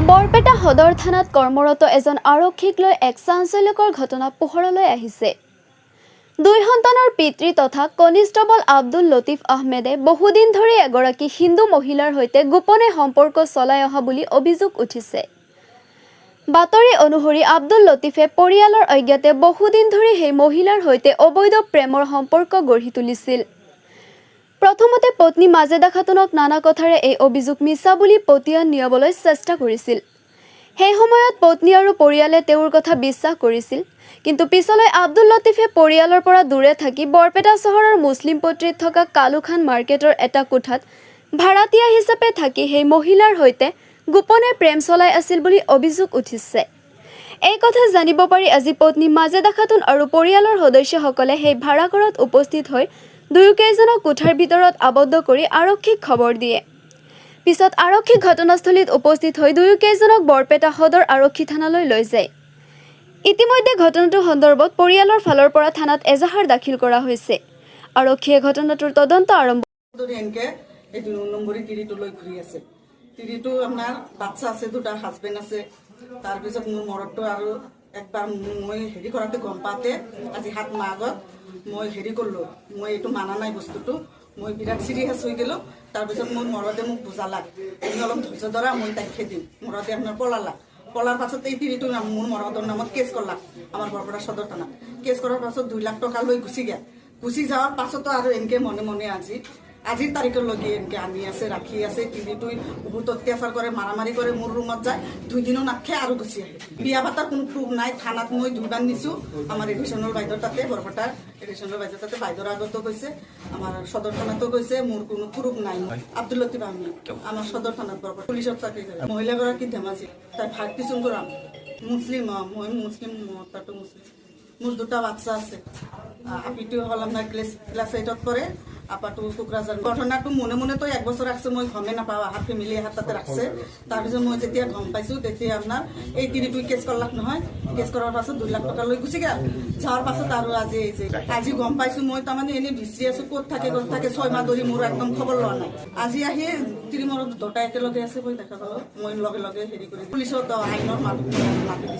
বৰপেটা সদৰ থানাত কৰ্মৰত এজন আৰক্ষীক লৈ এক চাঞ্চল্যকৰ ঘটনা পোহৰলৈ আহিছে। দুই সন্তানৰ পিতৃ তথা কনিষ্টেবল আব্দুল লতিফ আহমেদে বহুদিন ধৰি এগৰাকী হিন্দু মহিলাৰ সৈতে গোপনে সম্পৰ্ক চলাই অহা বুলি অভিযোগ উঠিছে। বাতৰি অনুসৰি আব্দুল লতিফে পৰিয়ালৰ অজ্ঞাতে বহুদিন ধৰি সেই মহিলাৰ সৈতে অবৈধ প্ৰেমৰ সম্পৰ্ক গঢ়ি তুলিছিল। প্ৰথমতে পত্নী মাজেদা খাতুনক নানা কথাৰে এই অভিযোগ মিছা বুলি পতিয়ান নিয়াবলৈ চেষ্টা কৰিছিল। সেই সময়ত পত্নী আৰু পৰিয়ালে তেওঁৰ কথা বিশ্বাস কৰিছিল, কিন্তু পিছলৈ আব্দুল লতিফে পৰিয়ালৰ পৰা দূৰে থাকি বৰপেটা চহৰৰ মুছলিম পট্টিত থকা কালুখান মাৰ্কেটৰ এটা কোঠাত ভাড়াতীয়া হিচাপে থাকি সেই মহিলাৰ সৈতে গোপনে প্ৰেম চলাই আছিল বুলি অভিযোগ উঠিছে। এই কথা জানিব পাৰি আজি পত্নী মাজেদা খাতুন আৰু পৰিয়ালৰ সদস্যসকলে সেই ভাড়াঘৰত উপস্থিত হৈ দুয়োকেইজনক কোঠাৰ ভিতৰত আবদ্ধ কৰি আৰক্ষীক খবৰ দিয়ে। পিছত আৰক্ষী ঘটনাস্থলীত উপস্থিত হৈ দুয়োকেইজনক বৰপেটা সদৰ আৰক্ষী থানালৈ লৈ যায়। ইতিমধ্যে ঘটনাটোৰ সন্দৰ্ভত পৰিয়ালৰ ফালৰ পৰা থানাত এজাহাৰ দাখিল কৰা হৈছে। আৰক্ষীয়ে ঘটনাটোৰ তদন্ত আৰম্ভ তিৰিটো আপোনাৰ বাচ্চা আছে, দুটা হাজবেণ্ড আছে। তাৰপিছত মোৰ মৰতটো আৰু একবাৰ মই হেৰি কৰাতে গম পাওঁতে আজি 7 মাহ আগত মই হেৰি কৰিলোঁ, মই এইটো মানা নাই বস্তুটো, মই বিৰাট চিৰিয়াছ হৈ গ'লোঁ। তাৰপিছত মোৰ মৰদে মোক বুজালাক, তুমি অলপ ধৈৰ্য ধৰা, মই তাইক খেদিম। মৰদে আপোনাৰ পলাৰ পাছত এই তিৰিটো মোৰ মৰদৰ নামত কেছ কৰলাক আমাৰ বৰপেটা সদৰ থানাত। কেছ কৰাৰ পাছত 2 লাখ টকা লৈ গুচি যাওয়াৰ পাছতো আৰু এনেকে মনে মনে আজিৰ তাৰিখলৈকে এনেকে আনি আছে, ৰাখি আছে। তিৰিটোই বহুত অত্যাচাৰ কৰে, মাৰামাৰি কৰে, মোৰ ৰুমত যায়, 2 দিনো নাখে আৰু গুচি আহে। বিয়া পাতাৰ কোনো প্ৰুফ নাই। থানাত মই 2 নিছোঁ, আমাৰ এডিশ্যনেল বাইদেউৰ তাতে, বৰপেটাৰ এডিশ্যনেল বাইদেউৰ তাতে, বাইদেউৰ আগতো গৈছে, আমাৰ সদৰ থানাতো গৈছে, মোৰ কোনো প্ৰুফ নাই। আব্দুল লতিফ আহমেদ আমাৰ সদৰ থানাত বৰপেটা পুলিচত চাকৰি কৰে। মহিলাগৰাকী ধেমাজি, তাই ভাগ কিছু কৰাম মুছলিম, মই মুছলিম, তাতো মুছলিম। মোৰ 2টা বাচ্চা আছে। আপিটো হ'ল আপোনাৰ ক্লাছ 8ত পঢ়ে, আপাটো কোকৰাঝাৰ। ঘটনাটো মনে মনে তো 1 বছৰ ৰাখছে, মই গমেই নাপাওঁ। আহাৰ ফেমিলি আহাৰ তাতে ৰাখছে। তাৰপিছত মই যেতিয়া গম পাইছোঁ, তেতিয়া আপোনাৰ এই তিৰিটোই কেছ কৰলাক নহয়। কেছ কৰাৰ পাছত 2 লাখ টকা লৈ গুচি গ'ল। যোৱাৰ পাছত আৰু আজি গম পাইছোঁ। মই তাৰমানে এনেই বিচাৰি আছোঁ, ক'ত থাকে 6 মাহ ধৰি মোৰ একদম খবৰ লোৱা নাই। আজি আহি তিৰি মৰত 2টা একেলগে আছে, মই দেখা পালোঁ। মই লগে লগে হেৰি কৰি পুলিচত আইনৰ মাতি দিছোঁ।